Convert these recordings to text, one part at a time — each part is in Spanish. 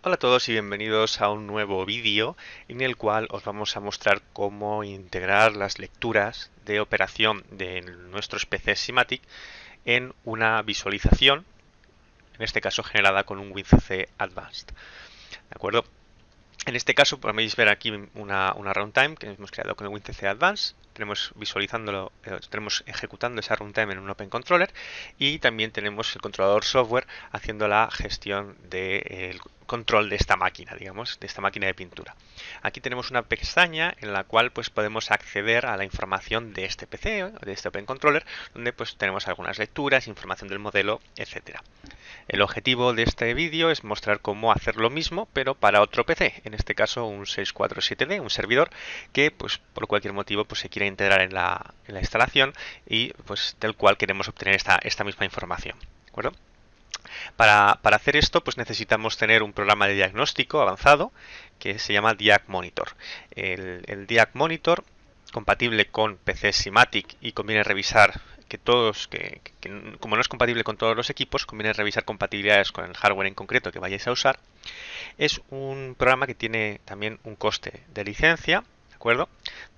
Hola a todos y bienvenidos a un nuevo vídeo en el cual os vamos a mostrar cómo integrar las lecturas de operación de nuestros PCs SIMATIC en una visualización, en este caso generada con un WinCC Advanced. ¿De acuerdo? En este caso podéis ver aquí una runtime que hemos creado con el WinCC Advanced. Tenemos ejecutando esa runtime en un Open Controller y también tenemos el controlador software haciendo la gestión del control de esta máquina, digamos, de esta máquina de pintura. Aquí tenemos una pestaña en la cual pues podemos acceder a la información de este PC, de este Open Controller, donde pues tenemos algunas lecturas, información del modelo, etcétera. El objetivo de este vídeo es mostrar cómo hacer lo mismo, pero para otro PC, en este caso un 647D, un servidor que pues por cualquier motivo pues se quiere integrar en la instalación y pues del cual queremos obtener esta misma información. ¿De acuerdo? Para hacer esto pues necesitamos tener un programa de diagnóstico avanzado que se llama Diag Monitor. El Diag Monitor, compatible con PC SIMATIC, y conviene revisar como no es compatible con todos los equipos, conviene revisar compatibilidades con el hardware en concreto que vayáis a usar. Es un programa que tiene también un coste de licencia, ¿de acuerdo?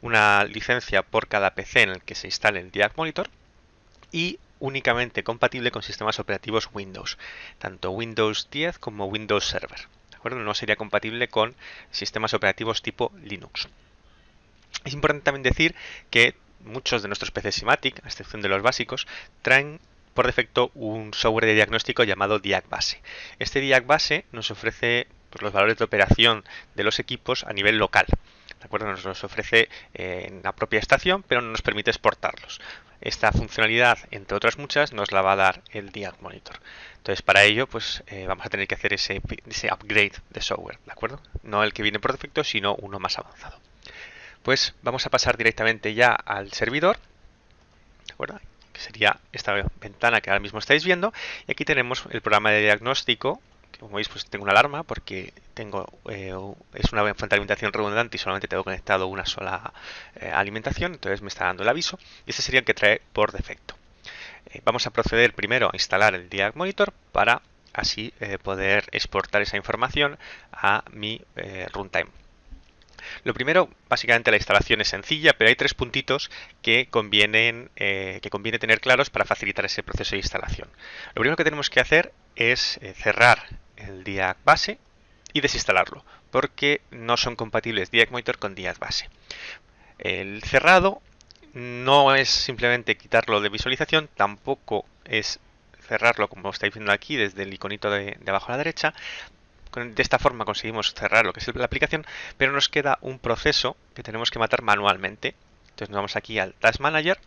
Una licencia por cada PC en el que se instale el Diag Monitor y únicamente compatible con sistemas operativos Windows, tanto Windows 10 como Windows Server. ¿De acuerdo? No sería compatible con sistemas operativos tipo Linux. Es importante también decir que muchos de nuestros PCs SIMATIC, a excepción de los básicos, traen por defecto un software de diagnóstico llamado DiagBase. Este DiagBase nos ofrece pues, los valores de operación de los equipos a nivel local. ¿De acuerdo? Nos los ofrece en la propia estación, pero no nos permite exportarlos. Esta funcionalidad, entre otras muchas, nos la va a dar el Diag Monitor. Entonces, para ello, pues vamos a tener que hacer ese upgrade de software, ¿de acuerdo? No el que viene por defecto, sino uno más avanzado. Pues vamos a pasar directamente ya al servidor, ¿de acuerdo? Que sería esta ventana que ahora mismo estáis viendo. Y aquí tenemos el programa de diagnóstico, que como veis pues tengo una alarma porque es una fuente de alimentación redundante y solamente tengo conectado una sola alimentación, entonces me está dando el aviso. Y este sería el que trae por defecto. Vamos a proceder primero a instalar el Diag Monitor para así poder exportar esa información a mi runtime. Lo primero, básicamente la instalación es sencilla, pero hay tres puntitos que conviene tener claros para facilitar ese proceso de instalación. Lo primero que tenemos que hacer es cerrar el Diag base y desinstalarlo, porque no son compatibles Diag Monitor con Diag base. El cerrado no es simplemente quitarlo de visualización, tampoco es cerrarlo como estáis viendo aquí desde el iconito de abajo a la derecha. De esta forma conseguimos cerrar lo que es la aplicación, pero nos queda un proceso que tenemos que matar manualmente. Entonces nos vamos aquí al Task Manager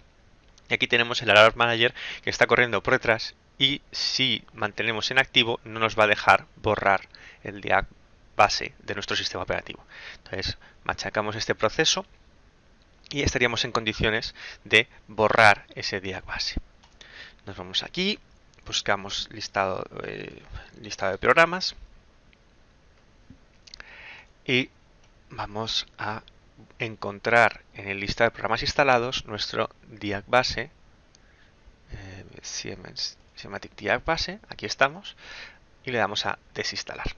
y aquí tenemos el Alarm Manager que está corriendo por detrás, y si mantenemos en activo no nos va a dejar borrar el diag base de nuestro sistema operativo. Entonces machacamos este proceso y estaríamos en condiciones de borrar ese diag base. Nos vamos aquí, buscamos listado de programas y vamos a encontrar en el listado de programas instalados nuestro Diag base, SIMATIC Diag base, aquí estamos, y le damos a desinstalar.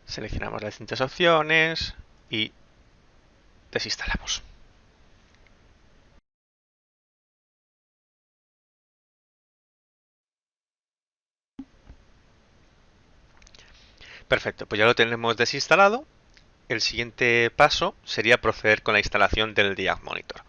Seleccionamos las distintas opciones y desinstalamos. Perfecto, pues ya lo tenemos desinstalado. El siguiente paso sería proceder con la instalación del Diag Monitor.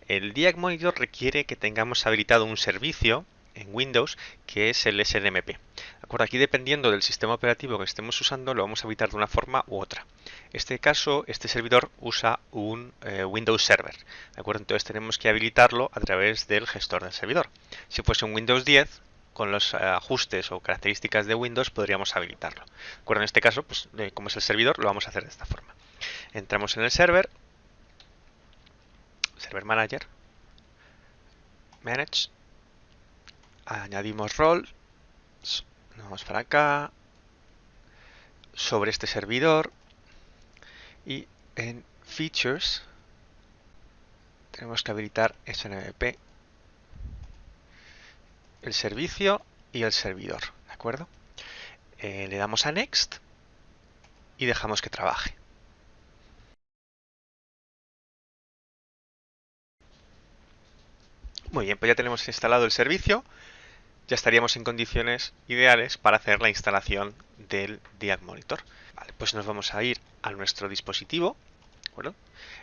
El Diag Monitor requiere que tengamos habilitado un servicio en Windows que es el SNMP. ¿De acuerdo? Aquí, dependiendo del sistema operativo que estemos usando, lo vamos a habilitar de una forma u otra. En este caso, este servidor usa un Windows Server. ¿De acuerdo? Entonces tenemos que habilitarlo a través del gestor del servidor. Si fuese un Windows 10, con los ajustes o características de Windows podríamos habilitarlo. ¿De acuerdo? En este caso, pues, como es el servidor, lo vamos a hacer de esta forma. Entramos en el server Manager, Manage, añadimos roles, vamos para acá, sobre este servidor, y en Features tenemos que habilitar SNMP el servicio y el servidor, ¿de acuerdo? Le damos a Next y dejamos que trabaje. Muy bien, pues ya tenemos instalado el servicio, ya estaríamos en condiciones ideales para hacer la instalación del Diag Monitor. Vale, pues nos vamos a ir a nuestro dispositivo. ¿De acuerdo?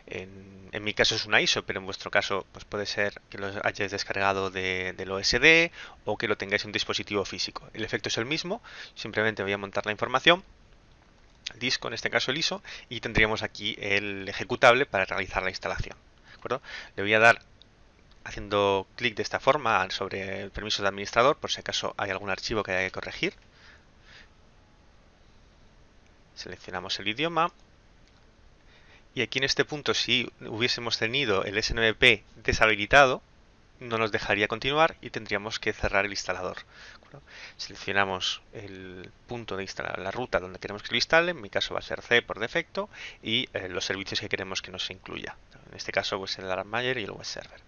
En mi caso es una ISO, pero en vuestro caso pues puede ser que lo hayáis descargado del OSD o que lo tengáis en un dispositivo físico. El efecto es el mismo, simplemente voy a montar la información, el disco, en este caso el ISO, y tendríamos aquí el ejecutable para realizar la instalación. ¿De acuerdo? Le voy a dar haciendo clic de esta forma sobre el permiso de administrador, por si acaso hay algún archivo que haya que corregir. Seleccionamos el idioma. Y aquí en este punto, si hubiésemos tenido el SNMP deshabilitado, no nos dejaría continuar y tendríamos que cerrar el instalador. Seleccionamos el punto de instalar, la ruta donde queremos que lo instale, en mi caso va a ser C por defecto, y los servicios que queremos que nos incluya. En este caso pues el Alarm Manager y el web server.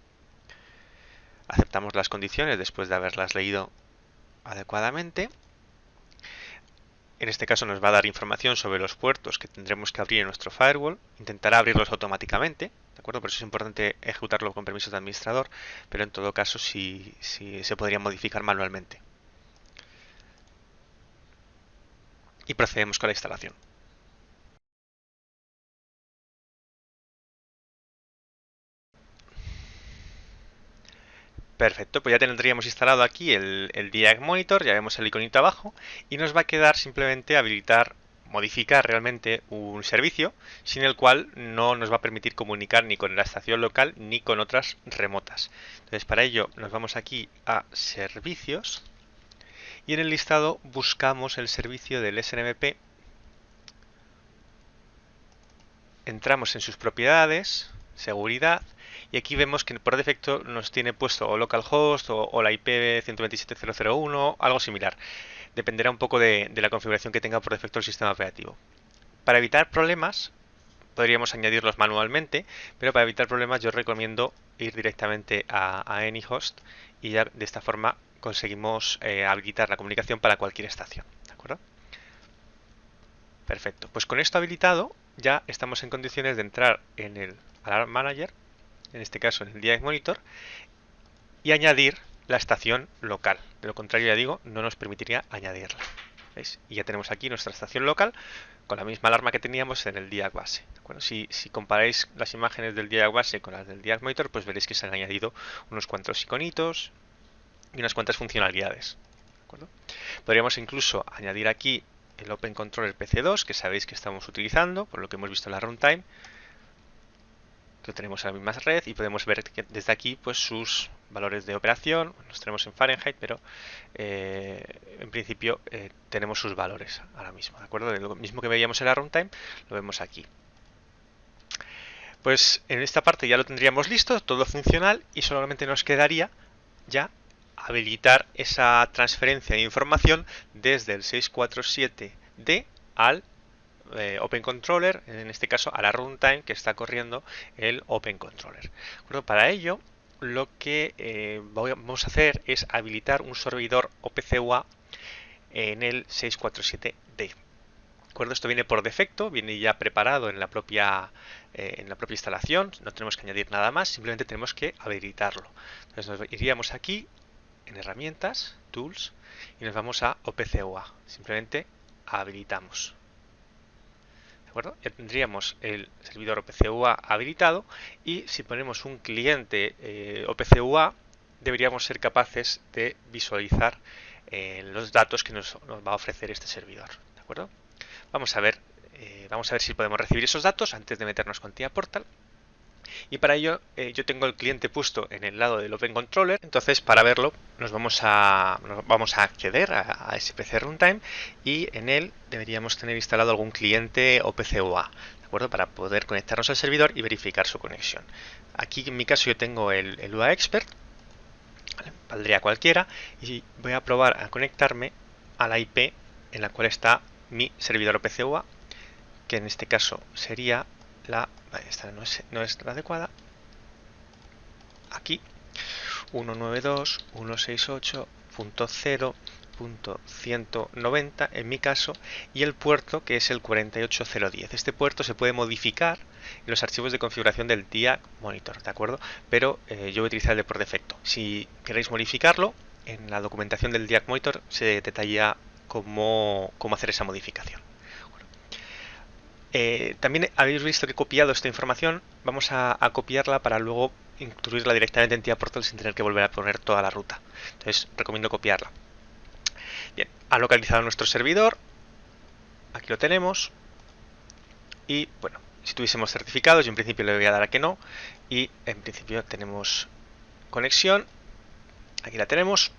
Aceptamos las condiciones después de haberlas leído adecuadamente. En este caso nos va a dar información sobre los puertos que tendremos que abrir en nuestro firewall. Intentará abrirlos automáticamente, ¿de acuerdo? Por eso es importante ejecutarlo con permisos de administrador, pero en todo caso sí se podría modificar manualmente. Y procedemos con la instalación. Perfecto, pues ya tendríamos instalado aquí el Diag Monitor, ya vemos el iconito abajo, y nos va a quedar simplemente habilitar, modificar realmente un servicio, sin el cual no nos va a permitir comunicar ni con la estación local ni con otras remotas. Entonces para ello nos vamos aquí a Servicios, y en el listado buscamos el servicio del SNMP, entramos en sus propiedades, seguridad, y aquí vemos que por defecto nos tiene puesto o localhost o la IP 127.0.0.1, algo similar. Dependerá un poco de la configuración que tenga por defecto el sistema operativo. Para evitar problemas, podríamos añadirlos manualmente, pero para evitar problemas yo recomiendo ir directamente a AnyHost y ya de esta forma conseguimos habilitar la comunicación para cualquier estación. ¿De acuerdo? Perfecto. Pues con esto habilitado ya estamos en condiciones de entrar en el Alarm Manager, en este caso en el Diag Monitor, y añadir la estación local. De lo contrario, ya digo, no nos permitiría añadirla. ¿Veis? Y ya tenemos aquí nuestra estación local con la misma alarma que teníamos en el Diag base. ¿De acuerdo? Si comparáis las imágenes del Diag base con las del Diag Monitor, pues veréis que se han añadido unos cuantos iconitos y unas cuantas funcionalidades. ¿De acuerdo? Podríamos incluso añadir aquí el Open Controller PC2, que sabéis que estamos utilizando, por lo que hemos visto en la runtime, que tenemos en la misma red, y podemos ver que desde aquí pues sus valores de operación. Los tenemos en Fahrenheit, pero en principio tenemos sus valores ahora mismo, ¿de acuerdo? Lo mismo que veíamos en la runtime, lo vemos aquí. Pues en esta parte ya lo tendríamos listo, todo funcional, y solamente nos quedaría ya habilitar esa transferencia de información desde el 647D al Open Controller, en este caso a la runtime que está corriendo el Open Controller. Bueno, para ello lo que vamos a hacer es habilitar un servidor OPC-UA en el 647D. ¿De acuerdo? Esto viene por defecto, viene ya preparado en la propia instalación, no tenemos que añadir nada más, simplemente tenemos que habilitarlo. Entonces nos iríamos aquí en herramientas, tools, y nos vamos a OPC-UA. Simplemente habilitamos. ¿De acuerdo? Ya tendríamos el servidor OPC-UA habilitado, y si ponemos un cliente OPC-UA deberíamos ser capaces de visualizar los datos que nos va a ofrecer este servidor. ¿De acuerdo? Vamos a ver si podemos recibir esos datos antes de meternos con TIA Portal. Y para ello yo tengo el cliente puesto en el lado del Open Controller. Entonces para verlo nos vamos a acceder a SPC Runtime, y en él deberíamos tener instalado algún cliente OPC-UA, ¿de acuerdo? Para poder conectarnos al servidor y verificar su conexión. Aquí en mi caso yo tengo el UA Expert, ¿vale? Valdría cualquiera, y voy a probar a conectarme a la IP en la cual está mi servidor OPC-UA, que en este caso sería esta no es la adecuada. Aquí 192.168 0.0.190 en mi caso, y el puerto que es el 48010. Este puerto se puede modificar en los archivos de configuración del DIAC Monitor, ¿de acuerdo? Pero yo voy a utilizar el de por defecto. Si queréis modificarlo, en la documentación del DIAC Monitor se detalla cómo hacer esa modificación. También habéis visto que he copiado esta información. Vamos a copiarla para luego incluirla directamente en TIA Portal sin tener que volver a poner toda la ruta. Entonces recomiendo copiarla. Bien, ha localizado nuestro servidor. Aquí lo tenemos. Y bueno, si tuviésemos certificados, yo en principio le voy a dar a que no. Y en principio tenemos conexión. Aquí la tenemos.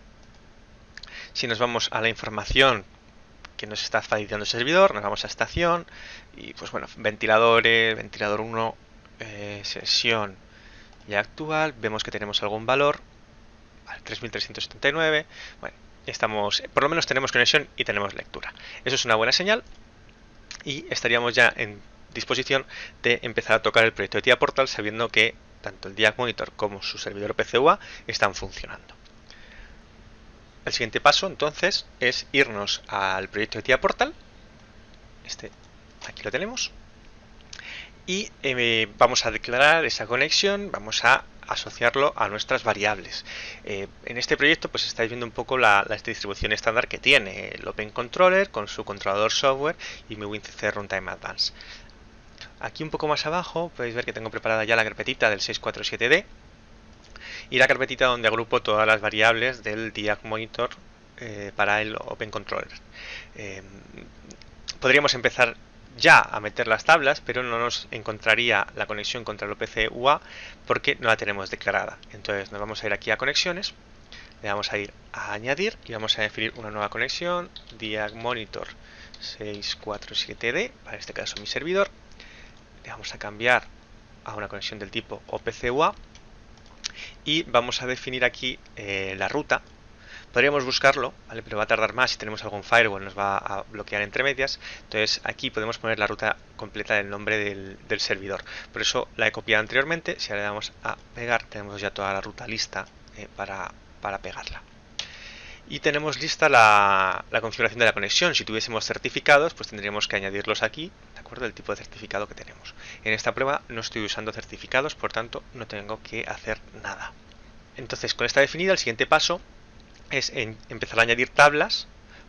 Si nos vamos a la información que nos está facilitando el servidor, nos vamos a estación y pues bueno, ventiladores, ventilador 1, sesión ya actual, vemos que tenemos algún valor, vale, 3379, bueno, estamos, por lo menos tenemos conexión y tenemos lectura. Eso es una buena señal y estaríamos ya en disposición de empezar a tocar el proyecto de TIA Portal sabiendo que tanto el DIAC Monitor como su servidor PCUA están funcionando. El siguiente paso entonces es irnos al proyecto de TIA Portal. Aquí lo tenemos. Y vamos a declarar esa conexión, vamos a asociarlo a nuestras variables. En este proyecto pues estáis viendo un poco la distribución estándar que tiene el Open Controller con su controlador software y mi WinCC Runtime Advanced. Aquí un poco más abajo podéis ver que tengo preparada ya la carpetita del 647D y la carpetita donde agrupo todas las variables del DIAC Monitor para el Open Controller. Podríamos empezar ya a meter las tablas, pero no nos encontraría la conexión contra el OPC UA porque no la tenemos declarada. Entonces nos vamos a ir aquí a conexiones, le vamos a ir a añadir y vamos a definir una nueva conexión, DIAC Monitor 647D, para este caso mi servidor. Le vamos a cambiar a una conexión del tipo OPC UA y vamos a definir aquí la ruta. Podríamos buscarlo, ¿vale? Pero va a tardar más. Si tenemos algún firewall nos va a bloquear entre medias. Entonces aquí podemos poner la ruta completa del nombre del servidor. Por eso la he copiado anteriormente. Si ahora le damos a pegar, tenemos ya toda la ruta lista para pegarla. Y tenemos lista la configuración de la conexión. Si tuviésemos certificados, pues tendríamos que añadirlos aquí, ¿de acuerdo? El tipo de certificado que tenemos. En esta prueba no estoy usando certificados, por tanto no tengo que hacer nada. Entonces, con esta definida, el siguiente paso es empezar a añadir tablas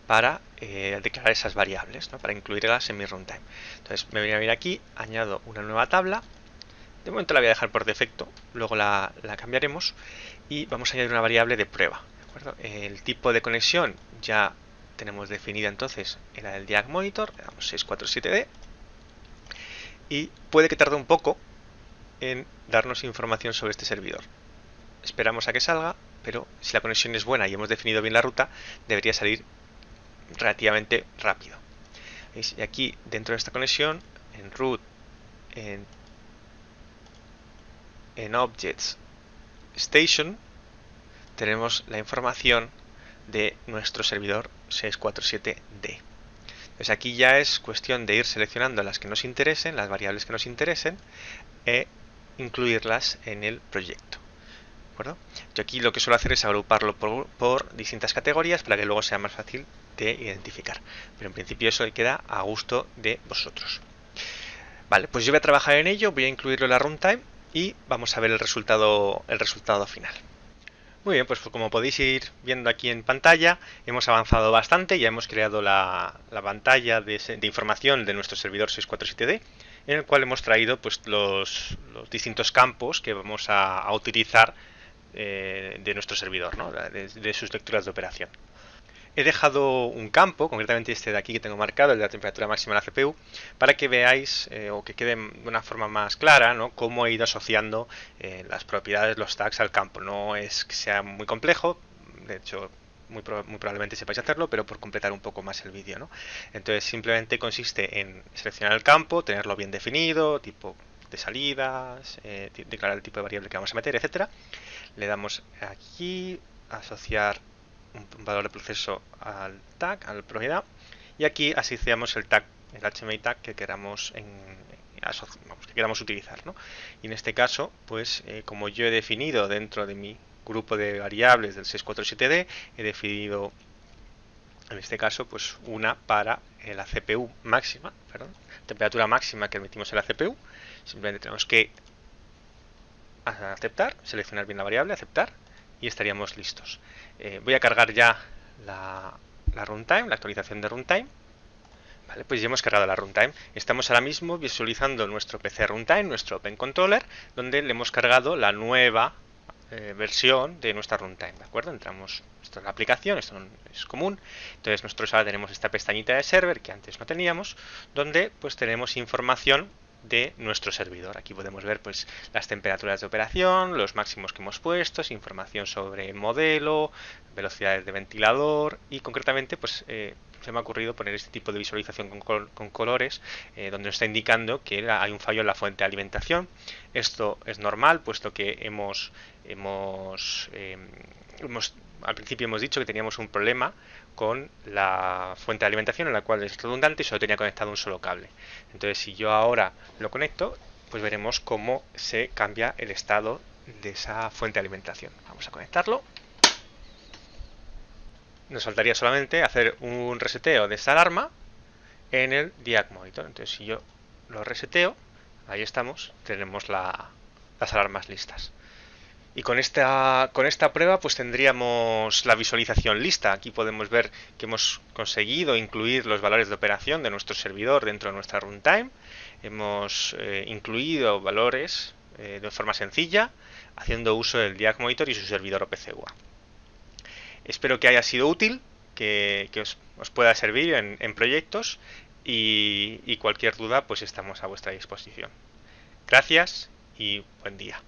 para declarar esas variables, ¿no? Para incluirlas en mi runtime. Entonces me voy a venir aquí, añado una nueva tabla. De momento la voy a dejar por defecto, luego la cambiaremos y vamos a añadir una variable de prueba. ¿De acuerdo? El tipo de conexión ya tenemos definida entonces en la del DIAC Monitor, le damos 647D y puede que tarde un poco en darnos información sobre este servidor. Esperamos a que salga, pero si la conexión es buena y hemos definido bien la ruta, debería salir relativamente rápido. ¿Veis? Y aquí dentro de esta conexión, en root, en objects station, tenemos la información de nuestro servidor 647D. Entonces aquí ya es cuestión de ir seleccionando las que nos interesen, las variables que nos interesen, e incluirlas en el proyecto. ¿De acuerdo? Yo aquí lo que suelo hacer es agruparlo por distintas categorías para que luego sea más fácil de identificar. Pero en principio eso queda a gusto de vosotros. Vale, pues yo voy a trabajar en ello, voy a incluirlo en la runtime y vamos a ver el resultado final. Muy bien, pues como podéis ir viendo aquí en pantalla, hemos avanzado bastante, ya hemos creado la pantalla de información de nuestro servidor 647D, en el cual hemos traído pues, los distintos campos que vamos a utilizar de nuestro servidor, ¿no? de sus lecturas de operación. He dejado un campo, concretamente este de aquí que tengo marcado, el de la temperatura máxima de la CPU, para que veáis o que quede de una forma más clara, ¿no? Cómo he ido asociando las propiedades, los tags al campo. No es que sea muy complejo, de hecho muy probablemente sepáis hacerlo, pero por completar un poco más el vídeo, ¿no? Entonces simplemente consiste en seleccionar el campo, tenerlo bien definido, tipo de salidas, declarar el tipo de variable que vamos a meter, etcétera. Le damos aquí, asociar un valor de proceso al tag, a la propiedad, y aquí asociamos el tag, el HMI tag que queramos utilizar, ¿no? Y en este caso, pues como yo he definido dentro de mi grupo de variables del 647D, he definido en este caso pues una para la CPU máxima, perdón, temperatura máxima que emitimos en la CPU. Simplemente tenemos que aceptar, seleccionar bien la variable, aceptar, y estaríamos listos. Voy a cargar ya la runtime, la actualización de runtime. Vale, pues ya hemos cargado la runtime. Estamos ahora mismo visualizando nuestro PC runtime, nuestro Open Controller, donde le hemos cargado la nueva versión de nuestra runtime, ¿de acuerdo? Entramos, esto es la aplicación, esto no es común. Entonces nosotros ahora tenemos esta pestañita de server que antes no teníamos, donde pues tenemos información de nuestro servidor. Aquí podemos ver pues las temperaturas de operación, los máximos que hemos puesto, información sobre modelo, velocidades de ventilador y concretamente pues se me ha ocurrido poner este tipo de visualización con colores donde nos está indicando que hay un fallo en la fuente de alimentación. Esto es normal puesto que al principio hemos dicho que teníamos un problema con la fuente de alimentación en la cual es redundante y solo tenía conectado un solo cable. Entonces si yo ahora lo conecto, pues veremos cómo se cambia el estado de esa fuente de alimentación. Vamos a conectarlo. Nos faltaría solamente hacer un reseteo de esta alarma en el Diag Monitor. Entonces si yo lo reseteo, ahí estamos, tenemos las alarmas listas. Y con esta prueba pues tendríamos la visualización lista. Aquí podemos ver que hemos conseguido incluir los valores de operación de nuestro servidor dentro de nuestra runtime. Hemos incluido valores de forma sencilla, haciendo uso del Diag Monitor y su servidor OPC-UA. Espero que haya sido útil, que os pueda servir en proyectos y cualquier duda pues estamos a vuestra disposición. Gracias y buen día.